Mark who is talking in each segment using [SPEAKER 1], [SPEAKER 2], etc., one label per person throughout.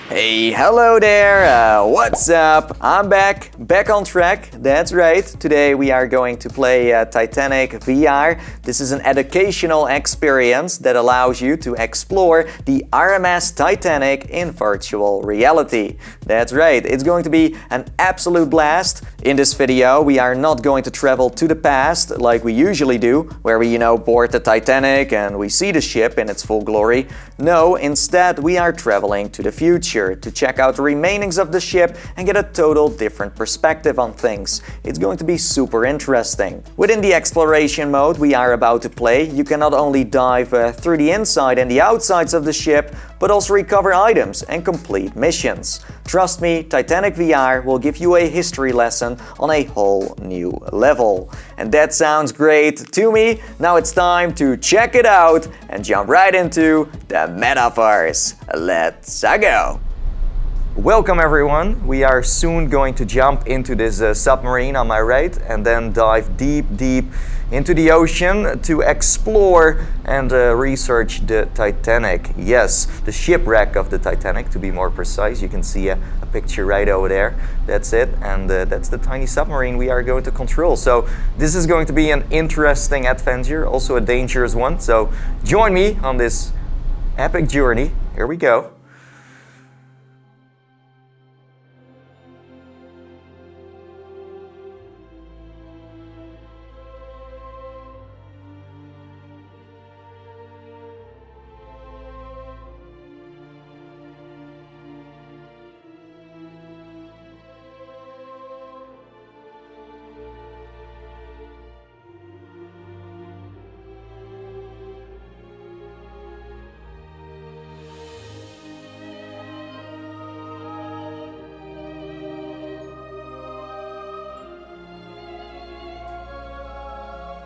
[SPEAKER 1] Hey, hello there, what's up? I'm back on track, that's right. Today we are going to play Titanic VR. This is an educational experience that allows you to explore the RMS Titanic in virtual reality. That's right, it's going to be an absolute blast. In this video we are not going to travel to the past like we usually do, where we, board the Titanic and we see the ship in its full glory. No, instead we are traveling to the future to check out the remainings of the ship and get a total different perspective on things. It's going to be super interesting. Within the exploration mode we are about to play, you can not only dive through the inside and the outsides of the ship, but also recover items and complete missions. Trust me, Titanic VR will give you a history lesson on a whole new level. And that sounds great to me. Now it's time to check it out and jump right into the metaverse. Let's go! Welcome everyone, we are soon going to jump into this submarine on my right and then dive deep into the ocean to explore and research the Titanic. Yes, the shipwreck of the Titanic to be more precise. You can see a picture right over there. That's it, and that's the tiny submarine we are going to control. So this is going to be an interesting adventure, also a dangerous one. So join me on this epic journey. Here we go.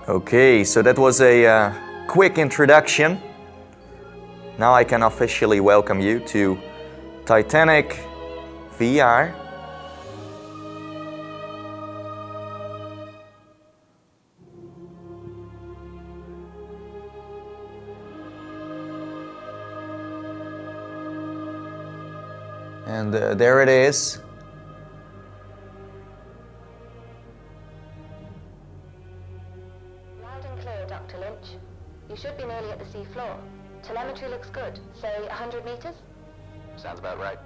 [SPEAKER 1] Okay, so that was a quick introduction. Now I can officially welcome you to Titanic VR. And there it is.
[SPEAKER 2] You should be nearly at the sea floor. Telemetry looks good. Say 100 meters?
[SPEAKER 3] Sounds about right.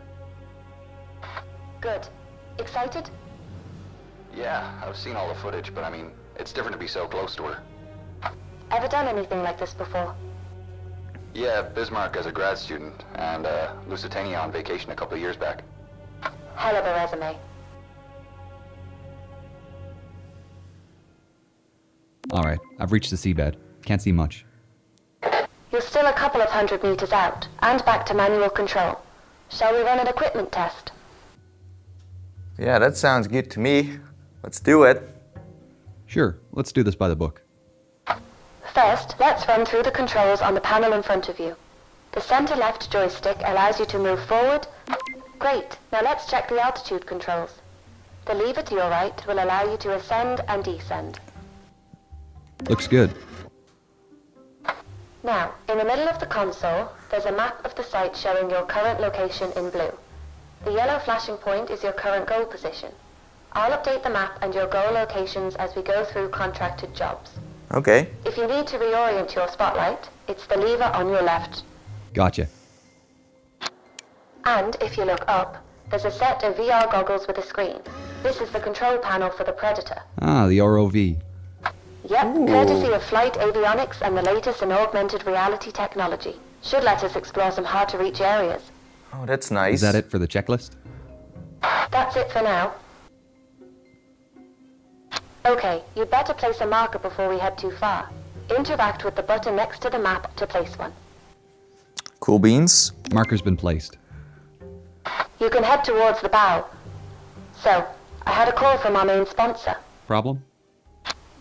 [SPEAKER 2] Good. Excited?
[SPEAKER 3] Yeah, I've seen all the footage, but I mean, it's different to be so close to her.
[SPEAKER 2] Ever done anything like this before?
[SPEAKER 3] Yeah, Bismarck as a grad student, and Lusitania on vacation a couple of years back.
[SPEAKER 2] Hell of a resume.
[SPEAKER 4] Alright, I've reached the seabed. Can't see much.
[SPEAKER 2] You're still a couple of 100 meters out, and back to manual control. Shall we run an equipment test?
[SPEAKER 1] Yeah, that sounds good to me. Let's do it.
[SPEAKER 4] Sure, let's do this by the book.
[SPEAKER 2] First, let's run through the controls on the panel in front of you. The center left joystick allows you to move forward. Great, now let's check the altitude controls. The lever to your right will allow you to ascend and descend.
[SPEAKER 4] Looks good.
[SPEAKER 2] Now, in the middle of the console, there's a map of the site showing your current location in blue. The yellow flashing point is your current goal position. I'll update the map and your goal locations as we go through contracted jobs.
[SPEAKER 1] Okay.
[SPEAKER 2] If you need to reorient your spotlight, it's the lever on your left.
[SPEAKER 4] Gotcha.
[SPEAKER 2] And if you look up, there's a set of VR goggles with a screen. This is the control panel for the Predator.
[SPEAKER 4] Ah, the ROV.
[SPEAKER 2] Yep,
[SPEAKER 1] Ooh.
[SPEAKER 2] courtesy of Flight Avionics and the latest in augmented reality technology. Should let us explore some hard-to-reach areas.
[SPEAKER 1] Oh, that's nice.
[SPEAKER 4] Is that it for the checklist?
[SPEAKER 2] That's it for now. Okay, you'd better place a marker before we head too far. Interact with the button next to the map to place one.
[SPEAKER 1] Cool beans.
[SPEAKER 4] Marker's been placed.
[SPEAKER 2] You can head towards the bow. So, I had a call from our main sponsor.
[SPEAKER 4] Problem?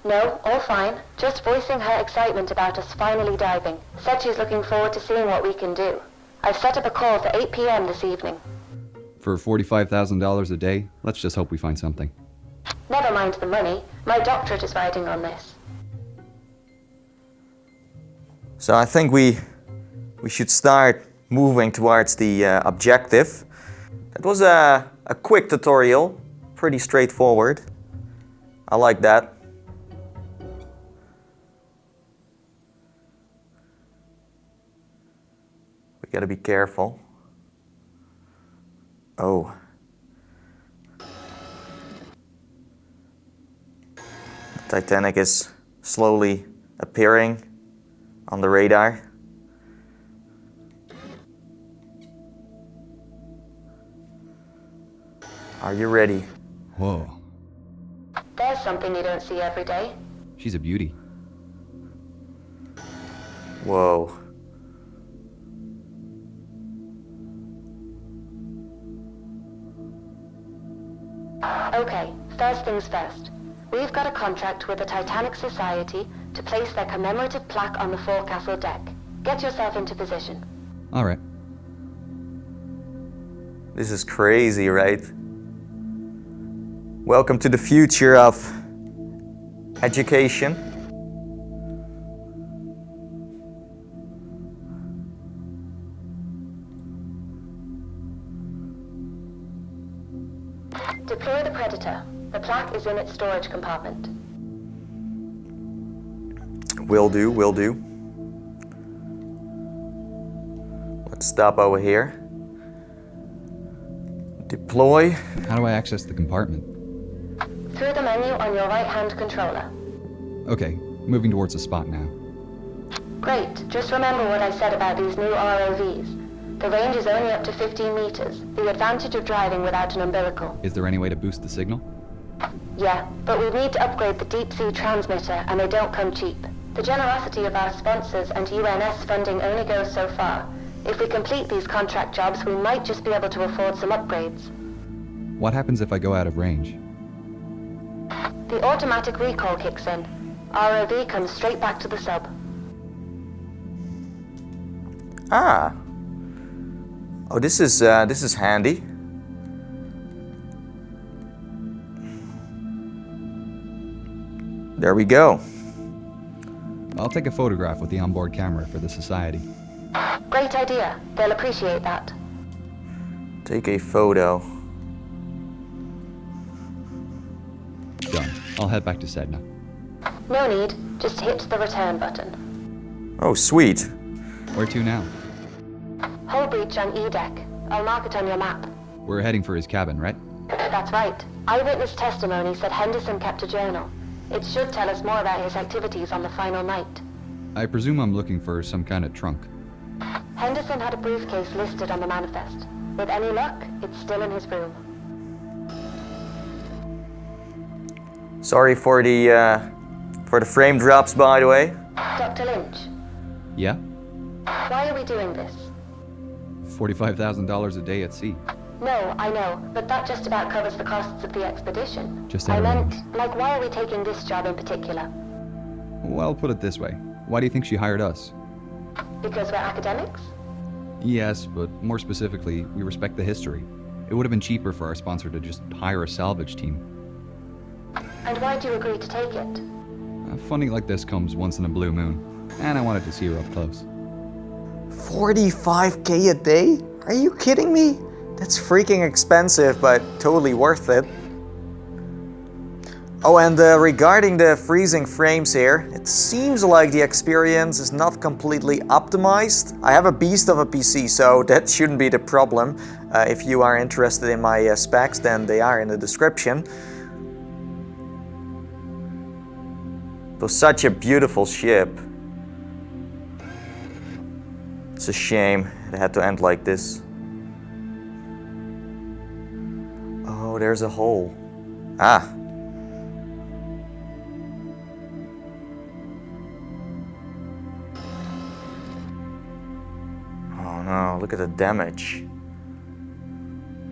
[SPEAKER 2] No, all fine. Just voicing her excitement about us finally diving. Said she's looking forward to seeing what we can do. I've set up a call for 8 p.m. this evening.
[SPEAKER 4] For $45,000 a day, let's just hope we find something.
[SPEAKER 2] Never mind the money. My doctorate is riding on this.
[SPEAKER 1] So I think we should start moving towards the objective. That was a quick tutorial, pretty straightforward. I like that. We gotta be careful. Oh. The Titanic is slowly appearing on the radar. Are you ready?
[SPEAKER 4] Whoa.
[SPEAKER 2] There's something you don't see every day.
[SPEAKER 4] She's a beauty.
[SPEAKER 1] Whoa.
[SPEAKER 2] Okay, first things first. We've got a contract with the Titanic Society to place their commemorative plaque on the forecastle deck. Get yourself into position.
[SPEAKER 4] All right.
[SPEAKER 1] This is crazy, right? Welcome to the future of education.
[SPEAKER 2] Deploy the Predator. The plaque is in its storage compartment.
[SPEAKER 1] Will do, will do. Let's stop over here. Deploy.
[SPEAKER 4] How do I access the compartment?
[SPEAKER 2] Through the menu on your right-hand controller.
[SPEAKER 4] Okay, moving towards the spot now.
[SPEAKER 2] Great. Just remember what I said about these new ROVs. The range is only up to 15 meters. The advantage of driving without an umbilical.
[SPEAKER 4] Is there any way to boost the signal?
[SPEAKER 2] Yeah, but we need to upgrade the deep-sea transmitter, and they don't come cheap. The generosity of our sponsors and UNS funding only goes so far. If we complete these contract jobs, we might just be able to afford some upgrades.
[SPEAKER 4] What happens if I go out of range?
[SPEAKER 2] The automatic recall kicks in. ROV comes straight back to the sub.
[SPEAKER 1] Ah. Oh, this is handy. There we go.
[SPEAKER 4] I'll take a photograph with the onboard camera for the Society.
[SPEAKER 2] Great idea. They'll appreciate that.
[SPEAKER 1] Take a photo.
[SPEAKER 4] Done. I'll head back to Sedna.
[SPEAKER 2] No need. Just hit the return button.
[SPEAKER 1] Oh, sweet.
[SPEAKER 4] Where to now?
[SPEAKER 2] Hull breach on E deck. I'll mark it on your map.
[SPEAKER 4] We're heading for his cabin, right?
[SPEAKER 2] That's right. Eyewitness testimony said Henderson kept a journal. It should tell us more about his activities on the final night.
[SPEAKER 4] I presume I'm looking for some kind of trunk.
[SPEAKER 2] Henderson had a briefcase listed on the manifest. With any luck, it's still in his room.
[SPEAKER 1] Sorry for the frame drops, by the way.
[SPEAKER 2] Dr. Lynch,
[SPEAKER 4] Yeah?
[SPEAKER 2] why are we doing this?
[SPEAKER 4] $45,000 a day at sea.
[SPEAKER 2] No, I know, but that just about covers the costs of the expedition.
[SPEAKER 4] Just
[SPEAKER 2] I
[SPEAKER 4] everything.
[SPEAKER 2] meant, like, why are we taking this job in particular?
[SPEAKER 4] Well, put it this way. Why do you think she hired us?
[SPEAKER 2] Because we're academics?
[SPEAKER 4] Yes, but more specifically, we respect the history. It would have been cheaper for our sponsor to just hire a salvage team.
[SPEAKER 2] And why'd you agree to take it?
[SPEAKER 4] Funding like this comes once in a blue moon, and I wanted to see her up close.
[SPEAKER 1] 45K a day? Are you kidding me? That's freaking expensive, but totally worth it. Oh, and regarding the freezing frames here, it seems like the experience is not completely optimized. I have a beast of a PC, so that shouldn't be the problem. If you are interested in my specs, then they are in the description. It was such a beautiful ship. It's a shame it had to end like this. Oh, there's a hole. Ah. Oh no, look at the damage.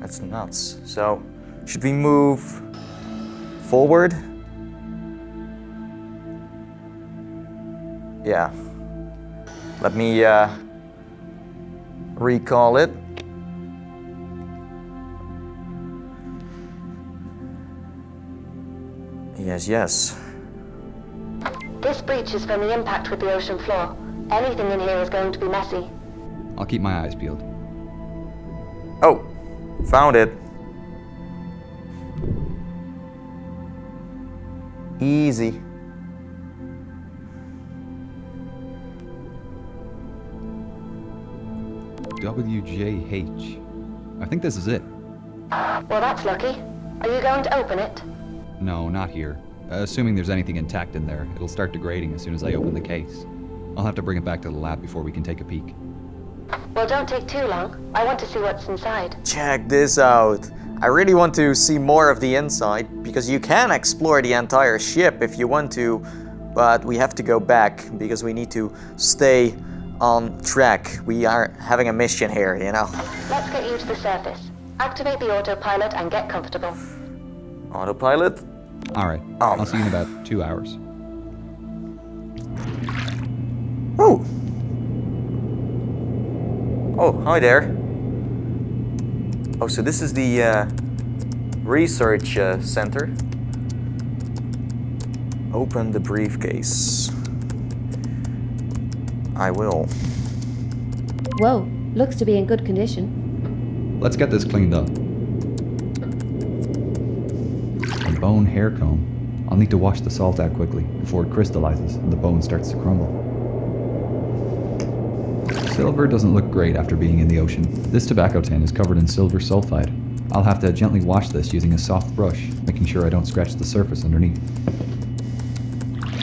[SPEAKER 1] That's nuts. So, should we move forward? Yeah. Let me recall it. Yes, yes.
[SPEAKER 2] This breach is from the impact with the ocean floor. Anything in here is going to be messy.
[SPEAKER 4] I'll keep my eyes peeled.
[SPEAKER 1] Oh, Found it. Easy.
[SPEAKER 4] WJH. I think this is it.
[SPEAKER 2] Well, that's lucky. Are you going to open it?
[SPEAKER 4] No, not here. Assuming there's anything intact in there, it'll start degrading as soon as I open the case. I'll have to bring it back to the lab before we can take a peek.
[SPEAKER 2] Well, don't take too long. I want to see what's inside.
[SPEAKER 1] Check this out. I really want to see more of the inside, because you can explore the entire ship if you want to, but we have to go back because we need to stay on track. We are having a mission here, you know.
[SPEAKER 2] Let's get you to the surface. Activate the autopilot and get comfortable.
[SPEAKER 1] Autopilot?
[SPEAKER 4] Alright, I'll see you in about 2 hours.
[SPEAKER 1] Oh! Oh, hi there. Oh, so this is the research center. Open the briefcase. I will.
[SPEAKER 5] Whoa, looks to be in good condition.
[SPEAKER 4] Let's get this cleaned up. A bone hair comb. I'll need to wash the salt out quickly before it crystallizes and the bone starts to crumble. Silver doesn't look great after being in the ocean. This tobacco tin is covered in silver sulfide. I'll have to gently wash this using a soft brush, making sure I don't scratch the surface underneath.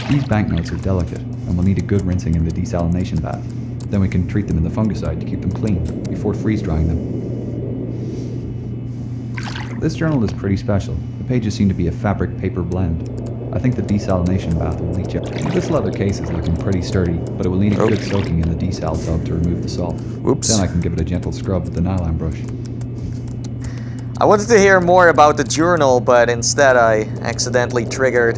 [SPEAKER 4] These banknotes are delicate and will need a good rinsing in the desalination bath. Then we can treat them in the fungicide to keep them clean before freeze drying them. This journal is pretty special. The pages seem to be a fabric paper blend. I think the desalination bath will leach out. This leather case is looking pretty sturdy, but it will need a good soaking in the desal tub to remove the salt.
[SPEAKER 1] Oops.
[SPEAKER 4] Then I can give it a gentle scrub with the nylon brush.
[SPEAKER 1] I wanted to hear more about the journal, but instead I accidentally triggered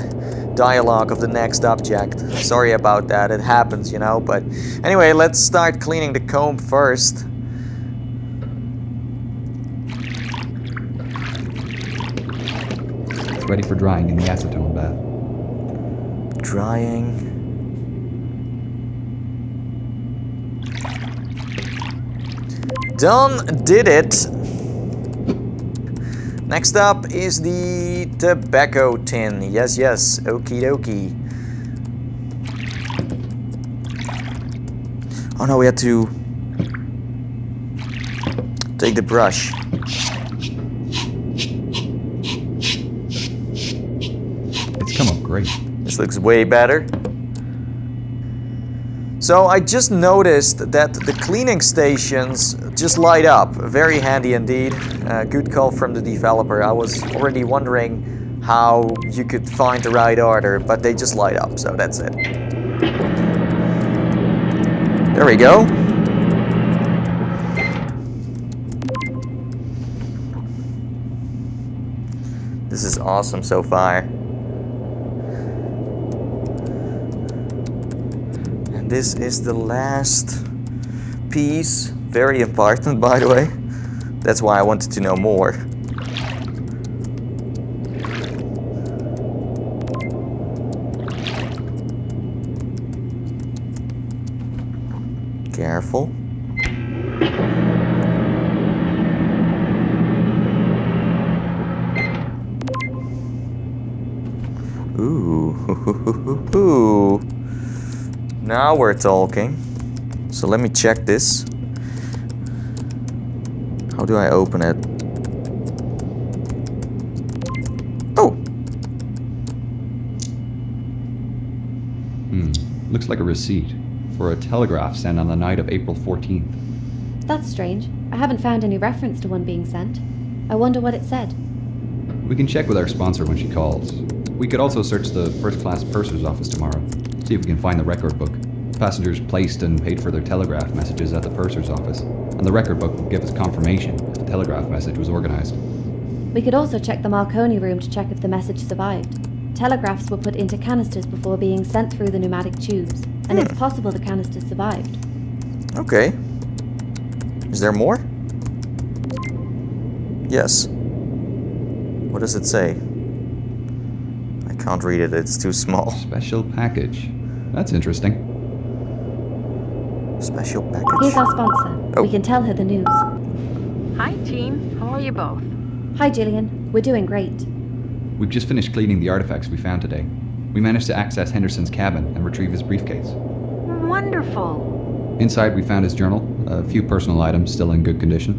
[SPEAKER 1] dialogue of the next object. Sorry about that, it happens, you know, but anyway, let's start cleaning the comb first.
[SPEAKER 4] It's ready for drying in the acetone bath.
[SPEAKER 1] Drying. Done, did it. Next up is the tobacco tin. Yes, yes, okie dokie. Oh no, we had to take the brush.
[SPEAKER 4] It's come up great.
[SPEAKER 1] This looks way better. So I just noticed that the cleaning stations just light up. Very handy indeed. Good call from the developer. I was already wondering how you could find the right order, but they just light up, so that's it. There we go. This is awesome so far. This is the last piece. Very important, by the way. That's why I wanted to know more. Careful. Ooh. Now we're talking. So let me check this. How do I open it? Oh!
[SPEAKER 4] Looks like a receipt for a telegraph sent on the night of April 14th.
[SPEAKER 5] That's strange. I haven't found any reference to one being sent. I wonder what it said.
[SPEAKER 4] We can check with our sponsor when she calls. We could also search the first-class purser's office tomorrow. See if we can find the record book. Passengers placed and paid for their telegraph messages at the purser's office, and the record book will give us confirmation if the telegraph message was organized.
[SPEAKER 5] We could also check the Marconi room to check if the message survived. Telegraphs were put into canisters before being sent through the pneumatic tubes, and it's possible the canisters survived.
[SPEAKER 1] Okay. Is there more? Yes. What does it say? I can't read it, it's too small.
[SPEAKER 4] Special package. That's interesting.
[SPEAKER 1] Special package.
[SPEAKER 5] Here's our sponsor.
[SPEAKER 1] Oh.
[SPEAKER 5] We can tell her the news.
[SPEAKER 6] Hi, team. How are you both?
[SPEAKER 5] Hi, Gillian. We're doing great.
[SPEAKER 4] We've just finished cleaning the artifacts we found today. We managed to access Henderson's cabin and retrieve his briefcase.
[SPEAKER 6] Wonderful.
[SPEAKER 4] Inside, we found his journal, a few personal items still in good condition.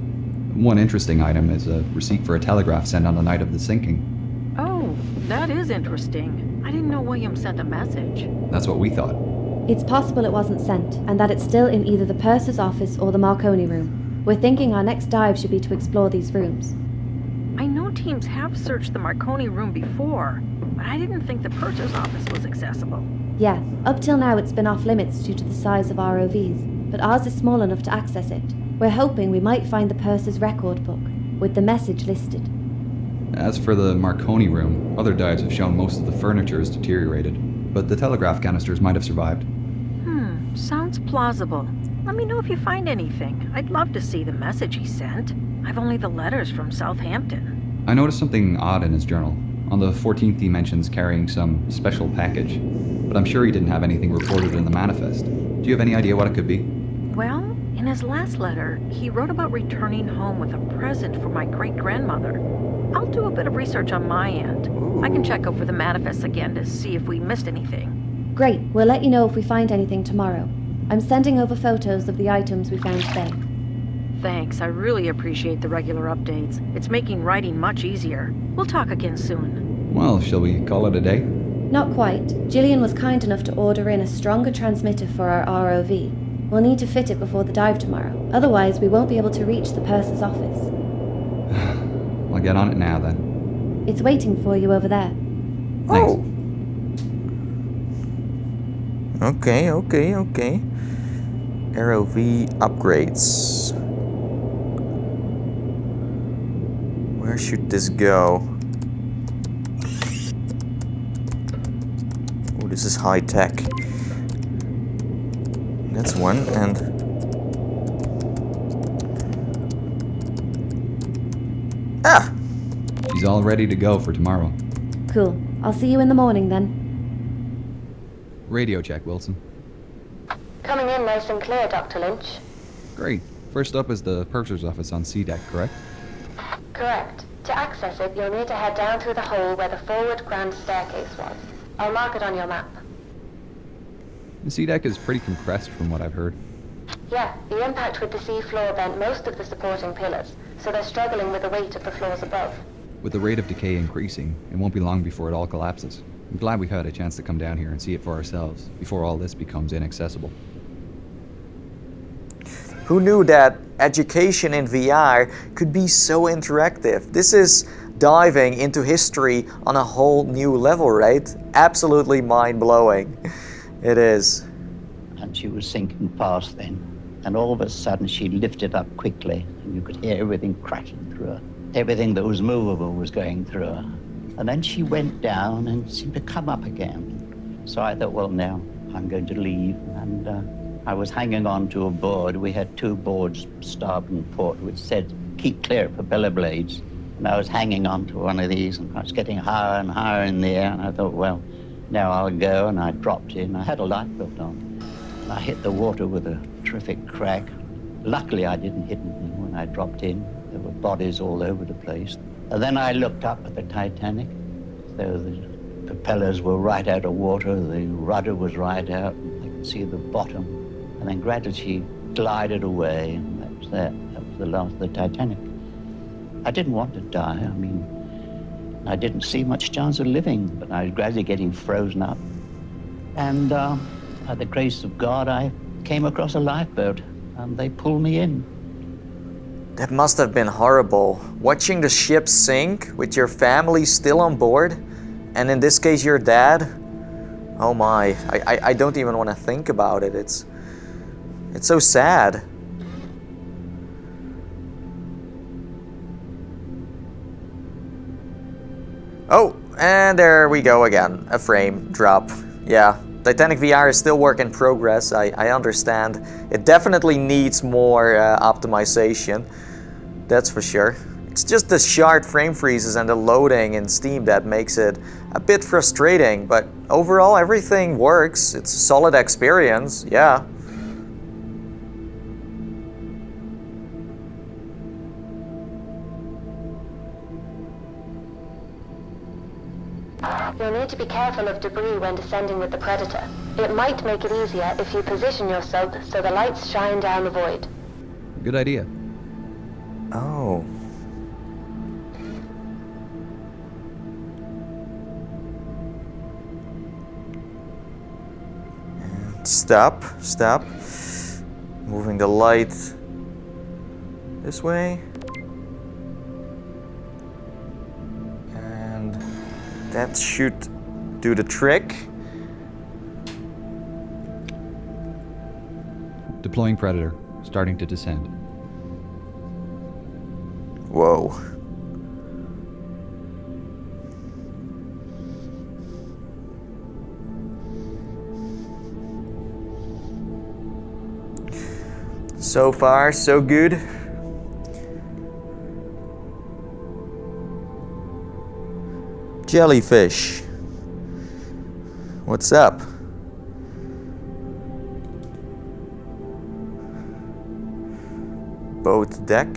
[SPEAKER 4] One interesting item is a receipt for a telegraph sent on the night of the sinking.
[SPEAKER 6] Oh, that is interesting. I didn't know William sent a message.
[SPEAKER 4] That's what we thought.
[SPEAKER 5] It's possible it wasn't sent, and that it's still in either the purser's office or the Marconi room. We're thinking our next dive should be to explore these rooms.
[SPEAKER 6] I know teams have searched the Marconi room before, but I didn't think the purser's office was accessible.
[SPEAKER 5] Yeah, up till now it's been off limits due to the size of ROVs, but ours is small enough to access it. We're hoping we might find the purser's record book, with the message listed.
[SPEAKER 4] As for the Marconi room, other dives have shown most of the furniture is deteriorated, but the telegraph canisters might have survived.
[SPEAKER 6] Sounds plausible. Let me know if you find anything. I'd love to see the message he sent. I've only the letters from Southampton.
[SPEAKER 4] I noticed something odd in his journal. On the 14th he mentions carrying some special package, but I'm sure he didn't have anything reported in the manifest. Do you have any idea what it could be?
[SPEAKER 6] Well, in his last letter, he wrote about returning home with a present for my great-grandmother. I'll do a bit of research on my end. I can check over the manifests again to see if we missed anything.
[SPEAKER 5] Great, we'll let you know if we find anything tomorrow. I'm sending over photos of the items we found today.
[SPEAKER 6] Thanks, I really appreciate the regular updates. It's making writing much easier. We'll talk again soon.
[SPEAKER 4] Well, shall we call it a day?
[SPEAKER 5] Not quite. Gillian was kind enough to order in a stronger transmitter for our ROV. We'll need to fit it before the dive tomorrow. Otherwise, we won't be able to reach the purser's office.
[SPEAKER 4] I'll get on it now then.
[SPEAKER 5] It's waiting for you over there.
[SPEAKER 4] Thanks.
[SPEAKER 1] Oh. Okay. ROV upgrades. Where should this go? Oh, this is high tech. That's one, and
[SPEAKER 4] She's all ready to go for tomorrow.
[SPEAKER 5] Cool. I'll see you in the morning then.
[SPEAKER 4] Radio check, Wilson.
[SPEAKER 2] Coming in nice and clear, Dr. Lynch.
[SPEAKER 4] Great. First up is the purser's office on C deck, correct?
[SPEAKER 2] Correct. To access it, you'll need to head down through the hole where the forward grand staircase was. I'll mark it on your map.
[SPEAKER 4] The C deck is pretty compressed from what I've heard.
[SPEAKER 2] Yeah, the impact with the sea floor bent most of the supporting pillars, so they're struggling with the weight of the floors above.
[SPEAKER 4] With the rate of decay increasing, it won't be long before it all collapses. I'm glad we've had a chance to come down here and see it for ourselves, before all this becomes inaccessible.
[SPEAKER 1] who knew that education in VR could be so interactive? This is diving into history on a whole new level, right? Absolutely mind-blowing. It is.
[SPEAKER 7] And she was sinking fast then. And all of a sudden she lifted up quickly and you could hear everything crashing through her. Everything that was movable was going through her. And then she went down and seemed to come up again. So I thought, well, now I'm going to leave. And I was hanging on to a board. We had two boards, starboard and port, which said, keep clear for pillar blades. And I was hanging on to one of these and I was getting higher and higher in the air. And I thought, well, now I'll go. And I dropped in. I had a lifebelt on. And I hit the water with a terrific crack. Luckily, I didn't hit anything when I dropped in. There were bodies all over the place. And then I looked up at the Titanic. So the propellers were right out of water. The rudder was right out. And I could see the bottom. And then gradually she glided away. And that was that. That was the last of the Titanic. I didn't want to die. I mean, I didn't see much chance of living, but I was gradually getting frozen up. And by the grace of God, I came across a lifeboat, and they pulled me in.
[SPEAKER 1] That must have been horrible. Watching the ship sink with your family still on board, and in this case your dad. Oh my, I don't even want to think about it. It's so sad. Oh, and there we go again. A frame drop. Yeah, Titanic VR is still work in progress. I understand. It definitely needs more optimization. That's for sure. It's just the sharp frame freezes and the loading in Steam that makes it a bit frustrating. But overall, everything works. It's a solid experience. Yeah.
[SPEAKER 2] You'll need to be careful of debris when descending with the Predator. It might make it easier if you position your sub so the lights shine down the void.
[SPEAKER 4] Good idea.
[SPEAKER 1] Oh. And stop. Moving the light this way. And that should do the trick.
[SPEAKER 4] Deploying Predator. Starting to descend.
[SPEAKER 1] Whoa. So far, so good. Jellyfish. What's up? Boat deck.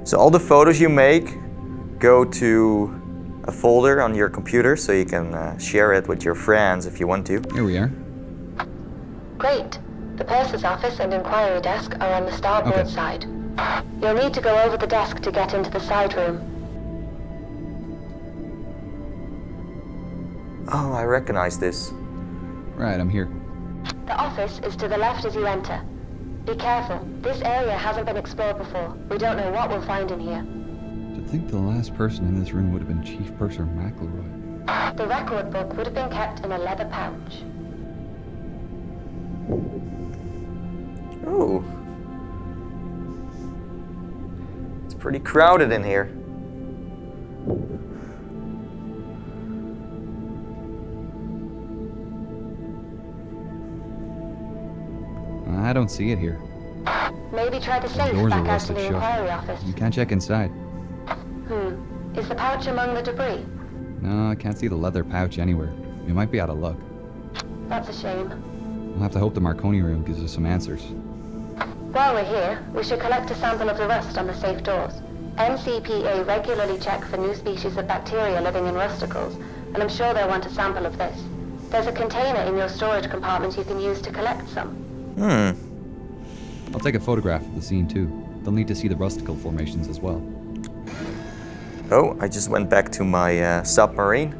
[SPEAKER 1] So all the photos you make go to a folder on your computer so you can share it with your friends if you want to.
[SPEAKER 4] Here we are.
[SPEAKER 2] Great. The purser's office and inquiry desk are on the starboard
[SPEAKER 4] Okay.
[SPEAKER 2] side. You'll need to go over the desk to get into the side room.
[SPEAKER 1] Oh, I recognize this.
[SPEAKER 4] Right, I'm here.
[SPEAKER 2] The office is to the left as you enter. Be careful. This area hasn't been explored before. We don't know what we'll find in here.
[SPEAKER 4] To think the last person in this room would have been Chief Purser McElroy.
[SPEAKER 2] The record book would have been kept in a leather pouch.
[SPEAKER 1] Ooh. It's pretty crowded in here.
[SPEAKER 4] I don't see it here.
[SPEAKER 2] Maybe try the safe
[SPEAKER 4] Doors are
[SPEAKER 2] back out to
[SPEAKER 4] rusted
[SPEAKER 2] the
[SPEAKER 4] shut.
[SPEAKER 2] inquiry office.
[SPEAKER 4] You can't check inside.
[SPEAKER 2] Is the pouch among the debris?
[SPEAKER 4] No, I can't see the leather pouch anywhere. We might be out of luck.
[SPEAKER 2] That's a shame.
[SPEAKER 4] We'll have to hope the Marconi room gives us some answers.
[SPEAKER 2] While we're here, we should collect a sample of the rust on the safe doors. NCPA regularly check for new species of bacteria living in rusticles, and I'm sure they'll want a sample of this. There's a container in your storage compartment you can use to collect some.
[SPEAKER 4] I'll take a photograph of the scene too. They'll need to see the rusticle formations as well.
[SPEAKER 1] Oh, I just went back to my submarine.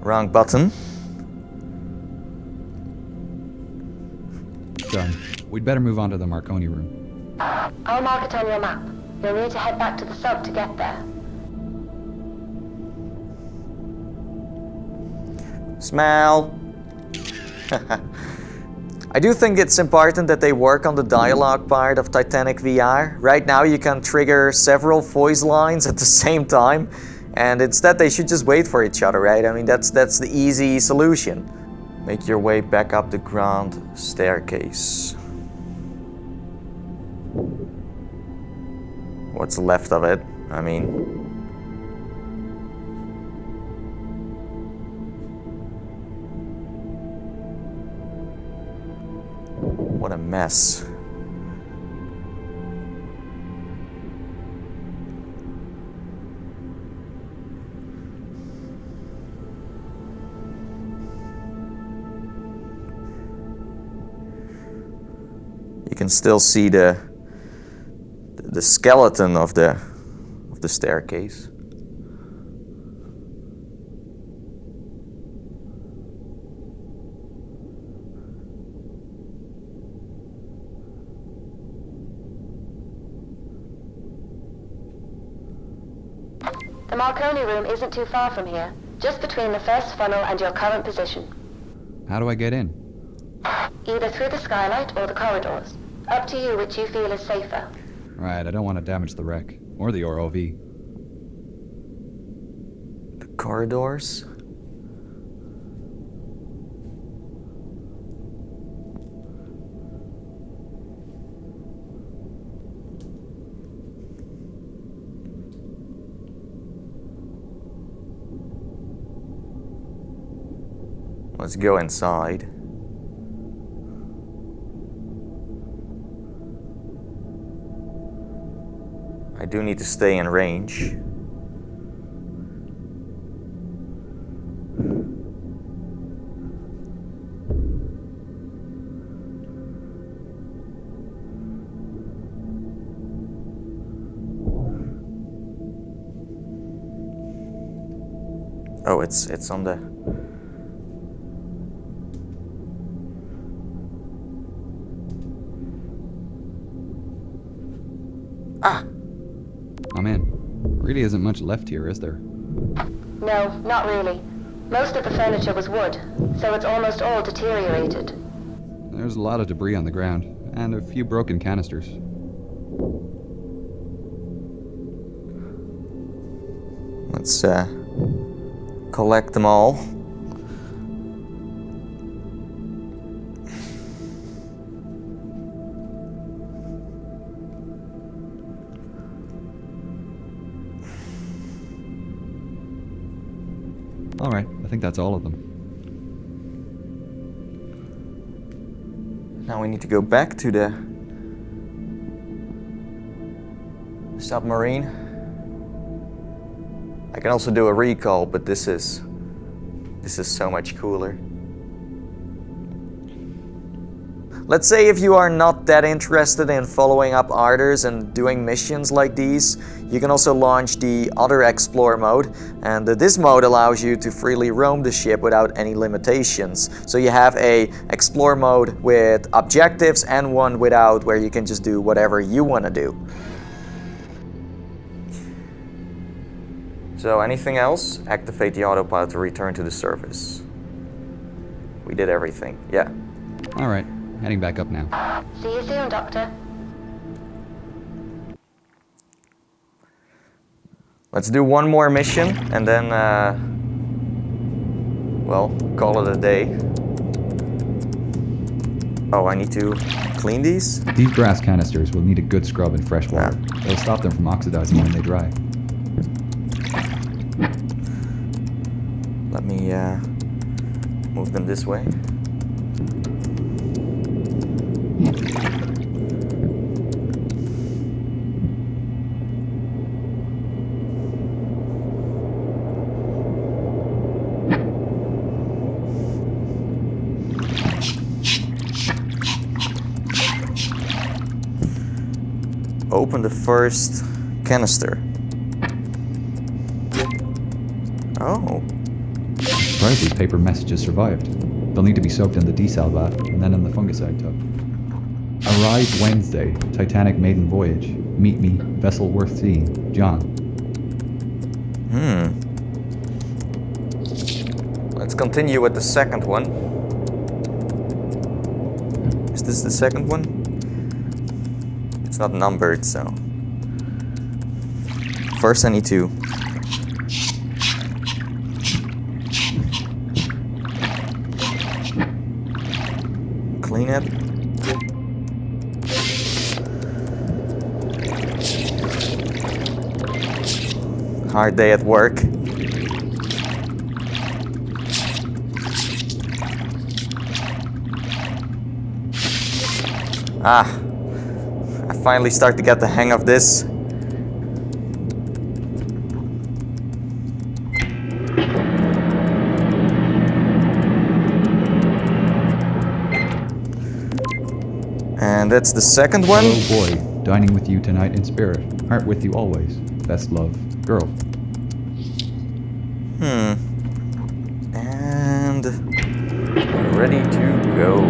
[SPEAKER 1] Wrong button.
[SPEAKER 4] Done. We'd better move on to the Marconi room.
[SPEAKER 2] I'll mark it on your map. You'll need to head back to the sub to get there.
[SPEAKER 1] Smell. I do think it's important that they work on the dialogue part of Titanic VR. Right now you can trigger several voice lines at the same time, and instead they should just wait for each other, right? I mean, that's the easy solution. Make your way back up the grand staircase. What's left of it? I mean... What a mess. You can still see the skeleton of the staircase.
[SPEAKER 2] The Marconi room isn't too far from here, just between the first funnel and your current position.
[SPEAKER 4] How do I get in?
[SPEAKER 2] Either through the skylight or the corridors. Up to you which you feel is safer.
[SPEAKER 4] Right, I don't want to damage the wreck. Or the ROV.
[SPEAKER 1] The corridors? Let's go inside. I do need to stay in range. Oh, it's on the... Ah!
[SPEAKER 4] Oh man, really isn't much left here, is there?
[SPEAKER 2] No, not really. Most of the furniture was wood, so it's almost all deteriorated.
[SPEAKER 4] There's a lot of debris on the ground, and a few broken canisters.
[SPEAKER 1] Let's collect them all.
[SPEAKER 4] Alright, I think that's all of them.
[SPEAKER 1] Now we need to go back to the submarine. I can also do a recall, but this is so much cooler. Let's say if you are not that interested in following up orders and doing missions like these, you can also launch the other Explore mode, and this mode allows you to freely roam the ship without any limitations. So you have a Explore mode with objectives and one without, where you can just do whatever you want to do. So anything else? Activate the autopilot to return to the surface. We did everything, yeah.
[SPEAKER 4] Alright, heading back up now.
[SPEAKER 2] See you soon, Doctor.
[SPEAKER 1] Let's do one more mission and then, well, call it a day. Oh, I need to clean these?
[SPEAKER 4] These brass canisters will need a good scrub in fresh water. It'll stop them from oxidizing when they dry.
[SPEAKER 1] Let me move them this way. Open the first canister. Oh.
[SPEAKER 4] Surprised these paper messages survived. They'll need to be soaked in the desal bath and then in the fungicide tub. Arrive Wednesday, Titanic maiden voyage. Meet me, vessel worth seeing, John.
[SPEAKER 1] Let's continue with the second one. Is this the second one? It's not numbered, so. First I need to clean it. Hard day at work. Ah, I finally start to get the hang of this. And that's the second one.
[SPEAKER 4] Oh boy, dining with you tonight in spirit. Heart with you always. Best love, girl.
[SPEAKER 1] And ready to go.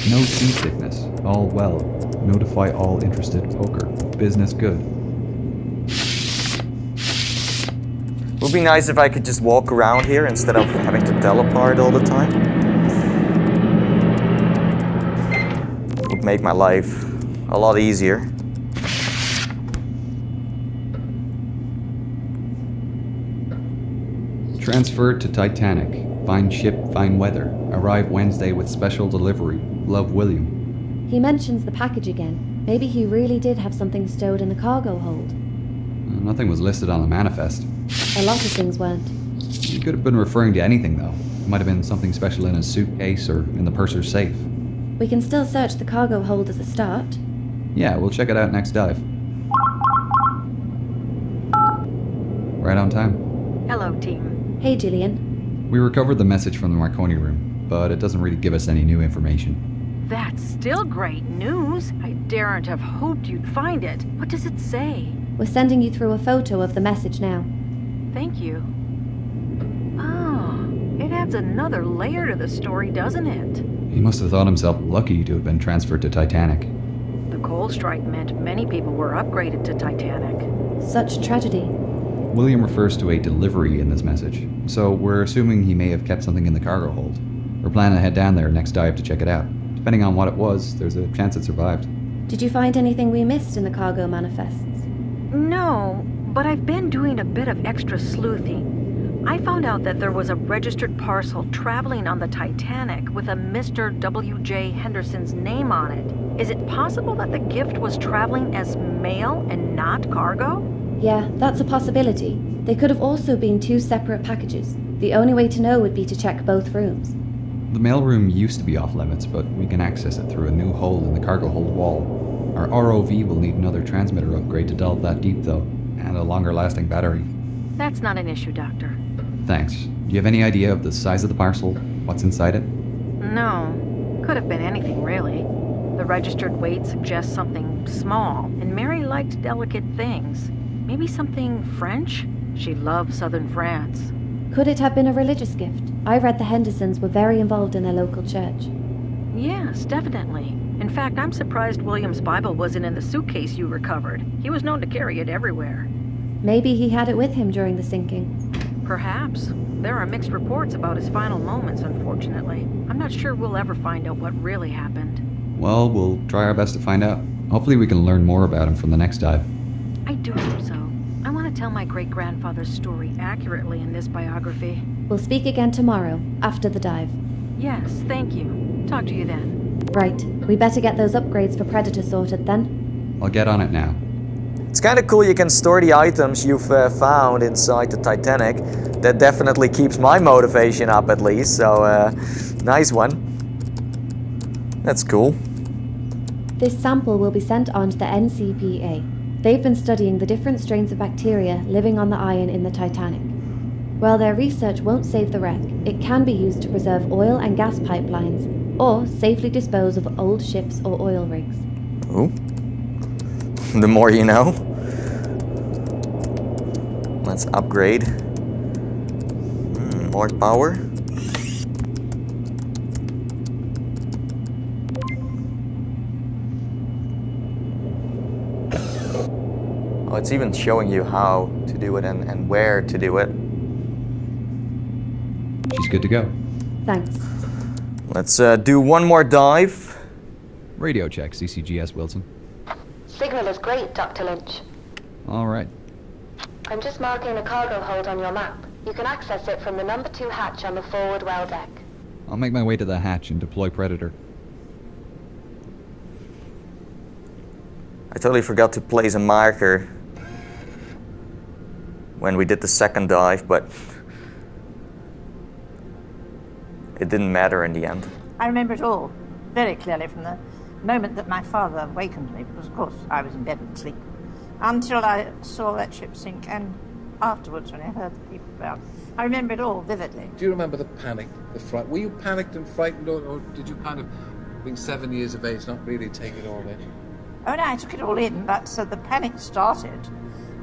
[SPEAKER 4] No seasickness. All well. Notify all interested poker. Business good.
[SPEAKER 1] It would be nice if I could just walk around here instead of having to teleport all the time. It would make my life a lot easier.
[SPEAKER 4] Transferred to Titanic. Fine ship, fine weather. Arrive Wednesday with special delivery. Love, William.
[SPEAKER 5] He mentions the package again. Maybe he really did have something stowed in the cargo hold.
[SPEAKER 4] Nothing was listed on the manifest.
[SPEAKER 5] A lot of things weren't.
[SPEAKER 4] He could have been referring to anything, though. It might have been something special in his suitcase or in the purser's safe.
[SPEAKER 5] We can still search the cargo hold as a start.
[SPEAKER 4] Yeah, we'll check it out next dive. Right on time.
[SPEAKER 6] Hello, team.
[SPEAKER 5] Hey, Gillian.
[SPEAKER 4] We recovered the message from the Marconi room, but it doesn't really give us any new information.
[SPEAKER 6] That's still great news. I daren't have hoped you'd find it. What does it say?
[SPEAKER 5] We're sending you through a photo of the message now.
[SPEAKER 6] Thank you. Oh, it adds another layer to the story, doesn't it?
[SPEAKER 4] He must have thought himself lucky to have been transferred to Titanic.
[SPEAKER 6] The coal strike meant many people were upgraded to Titanic.
[SPEAKER 5] Such tragedy.
[SPEAKER 4] William refers to a delivery in this message, so we're assuming he may have kept something in the cargo hold. We're planning to head down there next dive to check it out. Depending on what it was, there's a chance it survived.
[SPEAKER 5] Did you find anything we missed in the cargo manifests?
[SPEAKER 6] No, but I've been doing a bit of extra sleuthing. I found out that there was a registered parcel traveling on the Titanic with a Mr. W.J. Henderson's name on it. Is it possible that the gift was traveling as mail and not cargo?
[SPEAKER 5] Yeah, that's a possibility. They could have also been two separate packages. The only way to know would be to check both rooms.
[SPEAKER 4] The mailroom used to be off limits, but we can access it through a new hole in the cargo hold wall. Our ROV will need another transmitter upgrade to delve that deep, though, and a longer lasting battery.
[SPEAKER 6] That's not an issue, Doctor.
[SPEAKER 4] Thanks. Do you have any idea of the size of the parcel? What's inside it?
[SPEAKER 6] No. Could have been anything, really. The registered weight suggests something small, and Mary liked delicate things. Maybe something French? She loved southern France.
[SPEAKER 5] Could it have been a religious gift? I read the Hendersons were very involved in their local church.
[SPEAKER 6] Yes, definitely. In fact, I'm surprised William's Bible wasn't in the suitcase you recovered. He was known to carry it everywhere.
[SPEAKER 5] Maybe he had it with him during the sinking.
[SPEAKER 6] Perhaps. There are mixed reports about his final moments, unfortunately. I'm not sure we'll ever find out what really happened.
[SPEAKER 4] Well, we'll try our best to find out. Hopefully we can learn more about him from the next dive.
[SPEAKER 6] I do hope so. I want to tell my great-grandfather's story accurately in this biography.
[SPEAKER 5] We'll speak again tomorrow, after the dive.
[SPEAKER 6] Yes, thank you. Talk to you then.
[SPEAKER 5] Right. We better get those upgrades for Predator sorted then.
[SPEAKER 4] I'll get on it now.
[SPEAKER 1] It's kind of cool you can store the items you've found inside the Titanic. That definitely keeps my motivation up at least, so nice one. That's cool.
[SPEAKER 5] This sample will be sent on to the NCPA. They've been studying the different strains of bacteria living on the iron in the Titanic. While their research won't save the wreck, it can be used to preserve oil and gas pipelines, or safely dispose of old ships or oil rigs.
[SPEAKER 1] Ooh. The more you know. Let's upgrade. More power. Oh, it's even showing you how to do it and where to do it.
[SPEAKER 4] She's good to go.
[SPEAKER 5] Thanks.
[SPEAKER 1] Let's do one more dive.
[SPEAKER 4] Radio check, CCGS Wilson.
[SPEAKER 2] Signal is great, Dr. Lynch.
[SPEAKER 4] All right.
[SPEAKER 2] I'm just marking the cargo hold on your map. You can access it from the number 2 hatch on the forward well deck.
[SPEAKER 4] I'll make my way to the hatch and deploy Predator.
[SPEAKER 1] I totally forgot to place a marker when we did the second dive, but it didn't matter in the end.
[SPEAKER 8] I remember it all very clearly from the moment that my father wakened me, because of course I was in bed and asleep, until I saw that ship sink, and afterwards when I heard the people about. I remember it all vividly.
[SPEAKER 9] Do you remember the panic, the fright? Were you panicked and frightened, or did you kind of, being 7 years of age, not really take it all in?
[SPEAKER 8] Oh no, I took it all in, but the panic started,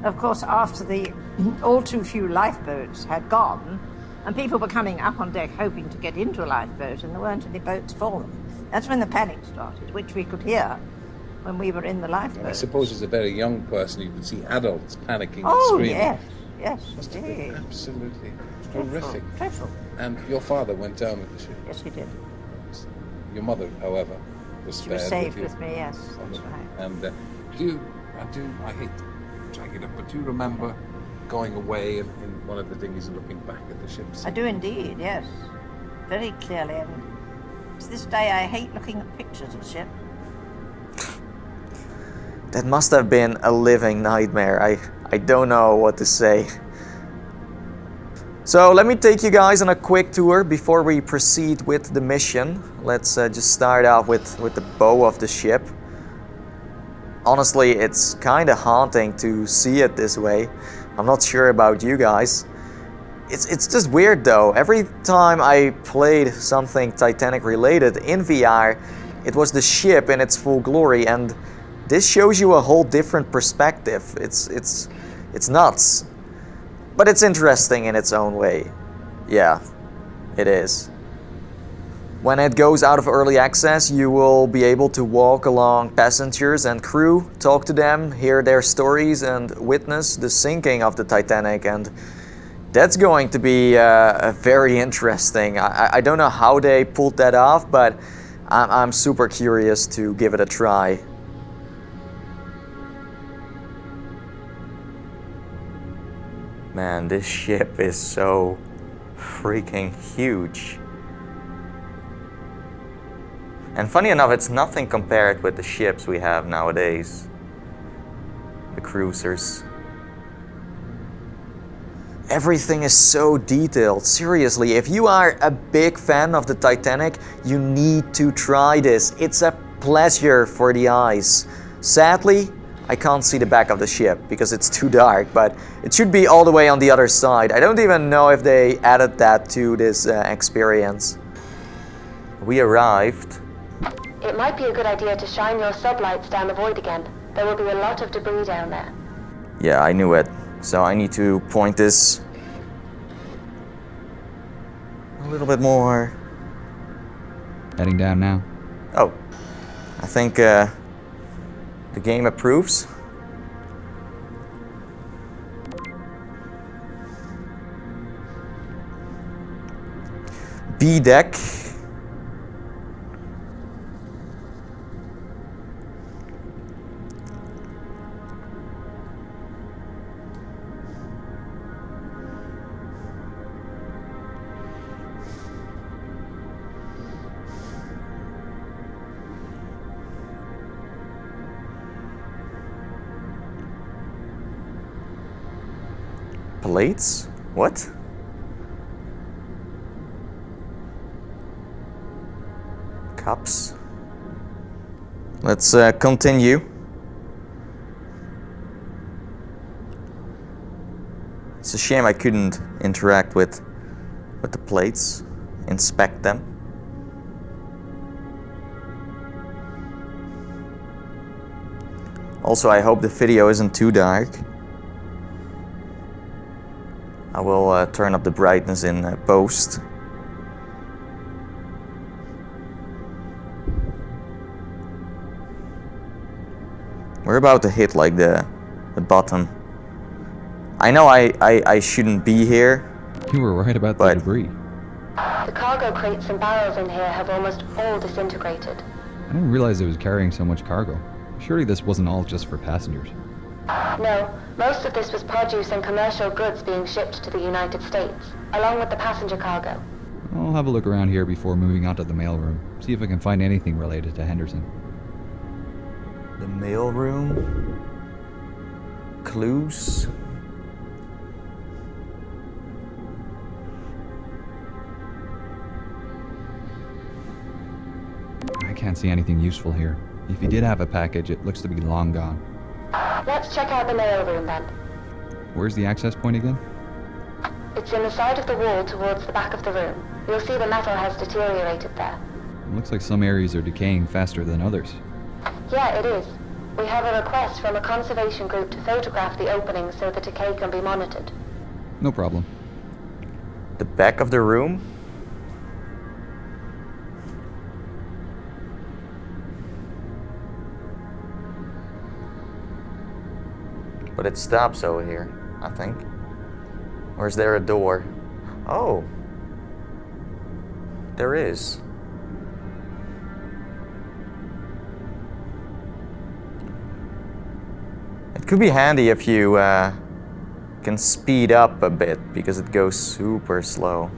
[SPEAKER 8] of course, after the all too few lifeboats had gone, and people were coming up on deck hoping to get into a lifeboat, and there weren't any boats for them. That's when the panic started, which we could hear when we were in the lifeboat.
[SPEAKER 9] I suppose as a very young person you could see adults panicking and
[SPEAKER 8] Oh,
[SPEAKER 9] screaming.
[SPEAKER 8] yes,
[SPEAKER 9] Must have
[SPEAKER 8] indeed.
[SPEAKER 9] been absolutely
[SPEAKER 8] Dreadful,
[SPEAKER 9] horrific.
[SPEAKER 8] dreadful.
[SPEAKER 9] And your father went down with the ship.
[SPEAKER 8] Yes, he did.
[SPEAKER 9] Your mother, however, was
[SPEAKER 8] She was
[SPEAKER 9] spared
[SPEAKER 8] saved
[SPEAKER 9] you.
[SPEAKER 8] with me, yes, that's right.
[SPEAKER 9] And I hate to drag it up, but do you remember going away in one of the dinghies and looking back at the ships?
[SPEAKER 8] I do indeed, yes. Very clearly, and to this day I hate looking at pictures of the ship.
[SPEAKER 1] That must have been a living nightmare. I don't know what to say. So let me take you guys on a quick tour before we proceed with the mission. Let's just start off with the bow of the ship. Honestly, it's kind of haunting to see it this way. I'm not sure about you guys. It's just weird though. Every time I played something Titanic related in VR, it was the ship in its full glory, and this shows you a whole different perspective. It's nuts. But it's interesting in its own way. Yeah, it is. When it goes out of early access, you will be able to walk along passengers and crew, talk to them, hear their stories, and witness the sinking of the Titanic. And that's going to be very interesting. I don't know how they pulled that off, but I'm super curious to give it a try. Man, this ship is so freaking huge. And funny enough, it's nothing compared with the ships we have nowadays. The cruisers. Everything is so detailed. Seriously, if you are a big fan of the Titanic, you need to try this. It's a pleasure for the eyes. Sadly, I can't see the back of the ship because it's too dark, but it should be all the way on the other side. I don't even know if they added that to this experience. We arrived.
[SPEAKER 2] It might be a good idea to shine your sublights down the void again. There will be a lot of debris down there.
[SPEAKER 1] Yeah, I knew it. So I need to point this a little bit more.
[SPEAKER 4] Heading down now.
[SPEAKER 1] Oh, I think the game approves. B deck. Plates? What? Cups? Let's continue. It's a shame I couldn't interact with the plates, inspect them. Also, I hope the video isn't too dark. I will turn up the brightness in post. We're about to hit like the bottom. I know I shouldn't be here.
[SPEAKER 4] You were right about the debris.
[SPEAKER 2] The cargo crates and barrels in here have almost all disintegrated.
[SPEAKER 4] I didn't realize it was carrying so much cargo. Surely this wasn't all just for passengers.
[SPEAKER 2] No, most of this was produce and commercial goods being shipped to the United States, along with the passenger cargo.
[SPEAKER 4] I'll have a look around here before moving on to the mailroom. See if I can find anything related to Henderson.
[SPEAKER 1] The mailroom. Clues.
[SPEAKER 4] I can't see anything useful here. If he did have a package, it looks to be long gone.
[SPEAKER 2] Let's check out the mailroom then.
[SPEAKER 4] Where's the access point again?
[SPEAKER 2] It's in the side of the wall towards the back of the room. You'll see the metal has deteriorated there.
[SPEAKER 4] It looks like some areas are decaying faster than others.
[SPEAKER 2] Yeah, it is. We have a request from a conservation group to photograph the opening so the decay can be monitored.
[SPEAKER 4] No problem.
[SPEAKER 1] The back of the room? But it stops over here, I think. Or is there a door? Oh. There is. It could be handy if you can speed up a bit, because it goes super slow.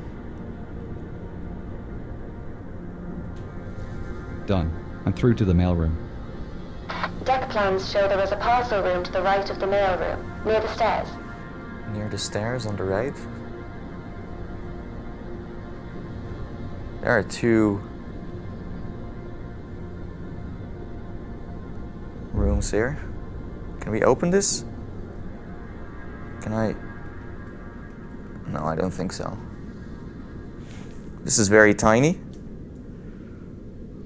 [SPEAKER 4] Done. I'm through to the mailroom.
[SPEAKER 2] Deck plans show there is a parcel room to the right of the mailroom, near the stairs.
[SPEAKER 1] Near the stairs on the right? There are two rooms here. Can we open this? Can I? No, I don't think so. This is very tiny.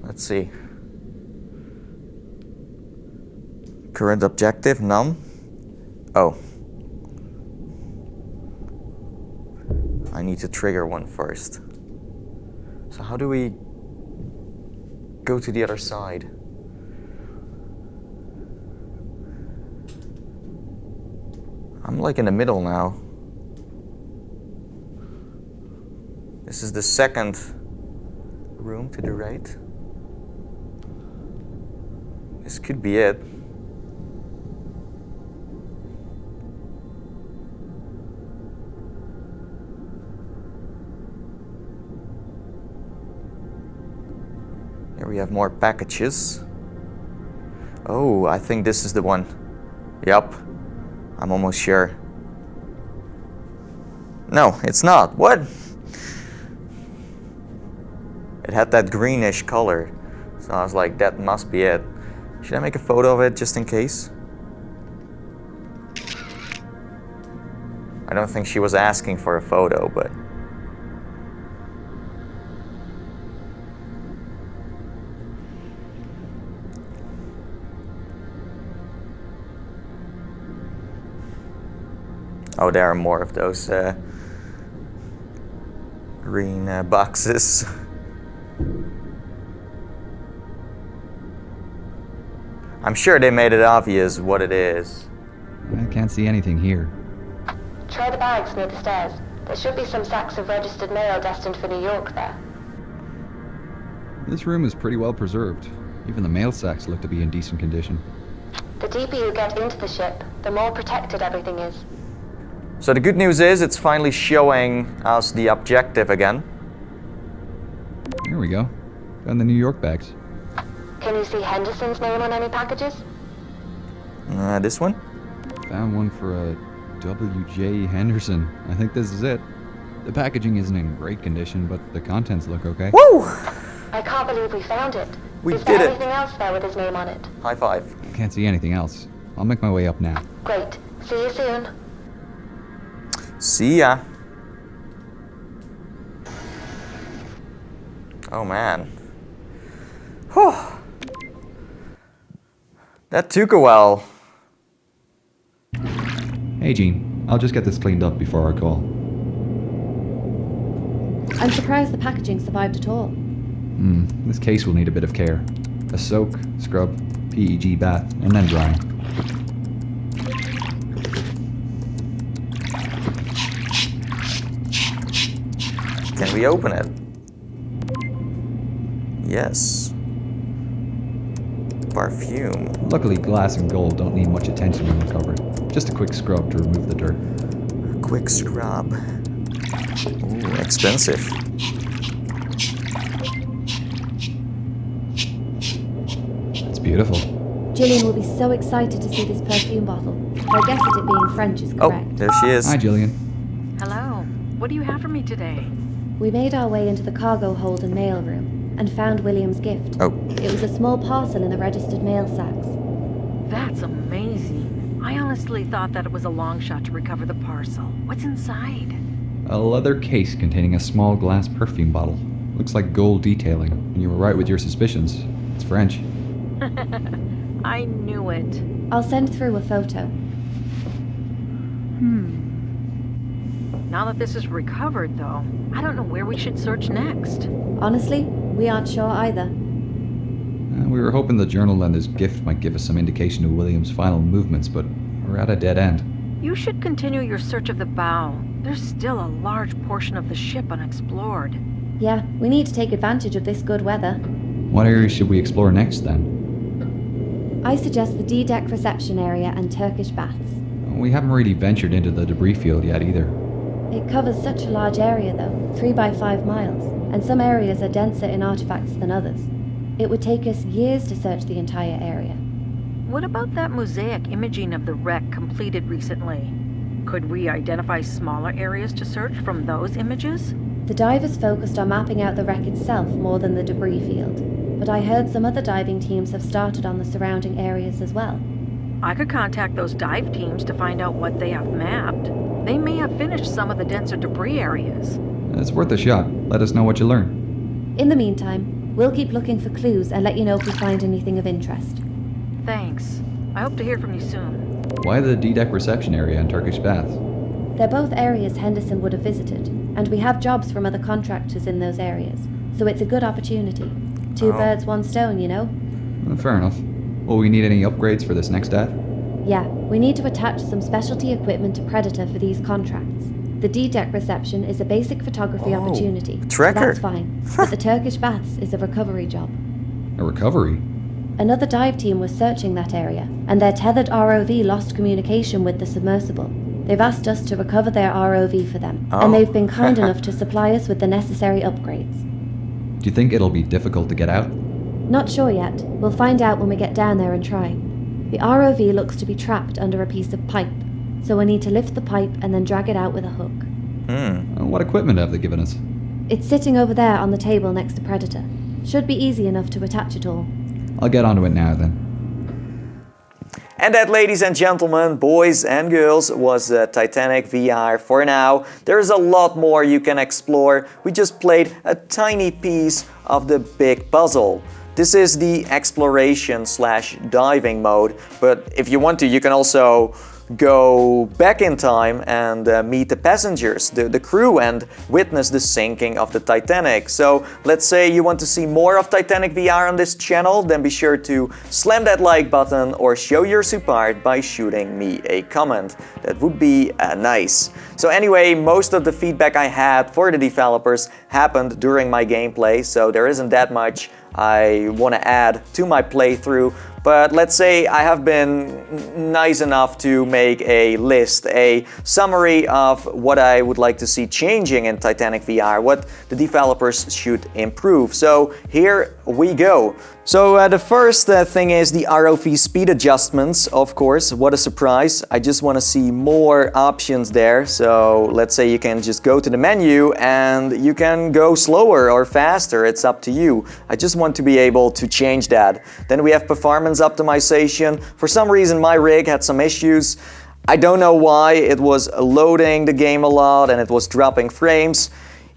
[SPEAKER 1] Let's see. Current objective, none. Oh. I need to trigger one first. So how do we go to the other side? I'm like in the middle now. This is the second room to the right. This could be it. Here we have more packages. Oh, I think this is the one. Yup. I'm almost sure. No, it's not. What? It had that greenish color. So I was like, that must be it. Should I make a photo of it just in case? I don't think she was asking for a photo, but... Oh, there are more of those green boxes. I'm sure they made it obvious what it is.
[SPEAKER 4] I can't see anything here.
[SPEAKER 2] Try the bags near the stairs. There should be some sacks of registered mail destined for New York there.
[SPEAKER 4] This room is pretty well preserved. Even the mail sacks look to be in decent condition.
[SPEAKER 2] The deeper you get into the ship, the more protected everything is.
[SPEAKER 1] So the good news is it's finally showing us the objective again.
[SPEAKER 4] Here we go. Found the New York bags.
[SPEAKER 2] Can you see Henderson's name on any packages?
[SPEAKER 1] This one?
[SPEAKER 4] Found one for a W.J. Henderson. I think this is it. The packaging isn't in great condition, but the contents look okay.
[SPEAKER 1] Woo!
[SPEAKER 2] I can't believe we found it.
[SPEAKER 1] We
[SPEAKER 2] Is
[SPEAKER 1] did
[SPEAKER 2] there
[SPEAKER 1] it.
[SPEAKER 2] anything else there with his name on it?
[SPEAKER 1] High five.
[SPEAKER 4] Can't see anything else. I'll make my way up now.
[SPEAKER 2] Great. See you soon.
[SPEAKER 1] See ya. Oh man. Whew. That took a while.
[SPEAKER 4] Hey Jean, I'll just get this cleaned up before our call.
[SPEAKER 5] I'm surprised the packaging survived at all.
[SPEAKER 4] This case will need a bit of care. A soak, scrub, PEG bath, and then drying.
[SPEAKER 1] Can we open it? Yes. Perfume.
[SPEAKER 4] Luckily, glass and gold don't need much attention when recovered. Just a quick scrub to remove the dirt.
[SPEAKER 1] A quick scrub. Ooh, expensive.
[SPEAKER 4] It's beautiful.
[SPEAKER 5] Gillian will be so excited to see this perfume bottle. I guess it being French is correct.
[SPEAKER 1] Oh, there she is.
[SPEAKER 4] Hi, Jillian.
[SPEAKER 6] Hello. What do you have for me today?
[SPEAKER 5] We made our way into the cargo hold and mail room and found William's gift.
[SPEAKER 1] Oh.
[SPEAKER 5] It was a small parcel in the registered mail sacks.
[SPEAKER 6] That's amazing. I honestly thought that it was a long shot to recover the parcel. What's inside?
[SPEAKER 4] A leather case containing a small glass perfume bottle. Looks like gold detailing, and you were right with your suspicions. It's French.
[SPEAKER 6] I knew it.
[SPEAKER 5] I'll send through a photo.
[SPEAKER 6] Now that this is recovered, though, I don't know where we should search next.
[SPEAKER 5] Honestly, we aren't sure either.
[SPEAKER 4] We were hoping the journal lender's gift might give us some indication of William's final movements, but we're at a dead end.
[SPEAKER 6] You should continue your search of the bow. There's still a large portion of the ship unexplored.
[SPEAKER 5] Yeah, we need to take advantage of this good weather.
[SPEAKER 4] What areas should we explore next, then?
[SPEAKER 5] I suggest the D-deck reception area and Turkish baths.
[SPEAKER 4] We haven't really ventured into the debris field yet either.
[SPEAKER 5] It covers such a large area though, 3 by 5 miles, and some areas are denser in artifacts than others. It would take us years to search the entire area.
[SPEAKER 6] What about that mosaic imaging of the wreck completed recently? Could we identify smaller areas to search from those images?
[SPEAKER 5] The divers focused on mapping out the wreck itself more than the debris field, but I heard some other diving teams have started on the surrounding areas as well.
[SPEAKER 6] I could contact those dive teams to find out what they have mapped. They may have finished some of the denser debris areas.
[SPEAKER 4] It's worth a shot. Let us know what you learn.
[SPEAKER 5] In the meantime, we'll keep looking for clues and let you know if we find anything of interest.
[SPEAKER 6] Thanks. I hope to hear from you soon.
[SPEAKER 4] Why the D-deck reception area and Turkish baths?
[SPEAKER 5] They're both areas Henderson would have visited, and we have jobs from other contractors in those areas, so it's a good opportunity. Two birds, one stone, you know?
[SPEAKER 4] Fair enough. Will we need any upgrades for this next dive?
[SPEAKER 5] Yeah, we need to attach some specialty equipment to Predator for these contracts. The D-deck reception is a basic photography opportunity, so that's fine. But the Turkish baths is a recovery job.
[SPEAKER 4] A recovery?
[SPEAKER 5] Another dive team was searching that area, and their tethered ROV lost communication with the submersible. They've asked us to recover their ROV for them, and they've been kind enough to supply us with the necessary upgrades.
[SPEAKER 4] Do you think it'll be difficult to get out?
[SPEAKER 5] Not sure yet. We'll find out when we get down there and try. The ROV looks to be trapped under a piece of pipe, so we'll need to lift the pipe and then drag it out with a hook.
[SPEAKER 4] What equipment have they given us?
[SPEAKER 5] It's sitting over there on the table next to Predator. Should be easy enough to attach it all.
[SPEAKER 4] I'll get onto it now then.
[SPEAKER 1] And that, ladies and gentlemen, boys and girls, was Titanic VR for now. There's a lot more you can explore. We just played a tiny piece of the big puzzle. This is the exploration/diving mode, but if you want to, you can also go back in time and meet the passengers, the crew, and witness the sinking of the Titanic. So let's say you want to see more of Titanic VR on this channel, then be sure to slam that like button or show your support by shooting me a comment. That would be nice. So anyway, most of the feedback I had for the developers happened during my gameplay, so there isn't that much I want to add to my playthrough. But let's say I have been nice enough to make a list, a summary of what I would like to see changing in Titanic VR, what the developers should improve. So here we go. So the first thing is the RfP Speed Adjustments, of course. What a surprise. I just want to see more options there. So let's say you can just go to the menu and you can go slower or faster. It's up to you. I just want to be able to change that. Then we have performance optimization. For some reason my rig had some issues. I don't know why. It was loading the game a lot and it was dropping frames.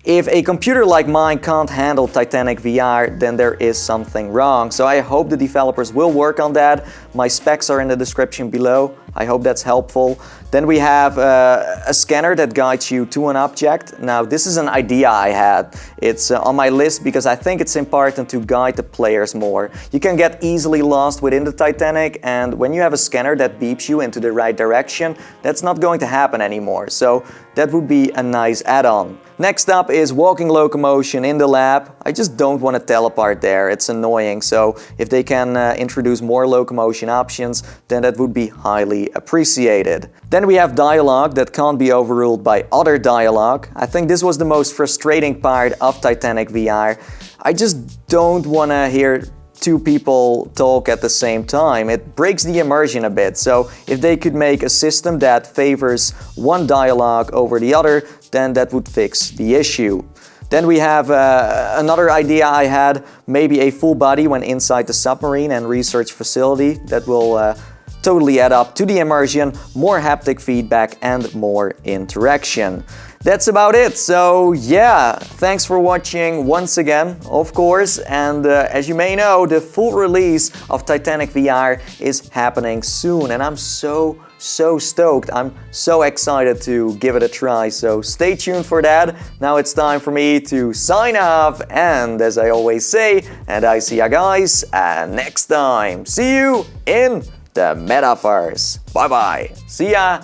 [SPEAKER 1] If a computer like mine can't handle Titanic VR, then there is something wrong. So I hope the developers will work on that. My specs are in the description below. I hope that's helpful. Then we have a scanner that guides you to an object. Now this is an idea I had. It's on my list because I think it's important to guide the players more. You can get easily lost within the Titanic, and when you have a scanner that beeps you into the right direction, that's not going to happen anymore. So that would be a nice add-on. Next up is walking locomotion in the lab. I just don't want to teleport there, it's annoying. So if they can introduce more locomotion options, then that would be highly appreciated. Then we have dialogue that can't be overruled by other dialogue. I think this was the most frustrating part of Titanic VR. I just don't want to hear two people talk at the same time. It breaks the immersion a bit. So if they could make a system that favors one dialogue over the other, then that would fix the issue. Then we have another idea I had, maybe a full body when inside the submarine and research facility. That will totally add up to the immersion, more haptic feedback and more interaction. That's about it. So yeah, thanks for watching once again, of course. And as you may know, the full release of Titanic VR is happening soon. And I'm so stoked. I'm so excited to give it a try. So stay tuned for that. Now it's time for me to sign off. And as I always say, and I see ya guys next time. See you in the metaverse. Bye bye. See ya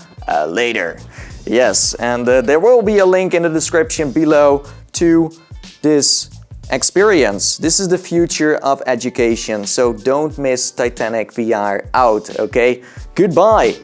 [SPEAKER 1] later. Yes, and there will be a link in the description below to this experience. This is the future of education, so don't miss Titanic VR out, okay? Goodbye!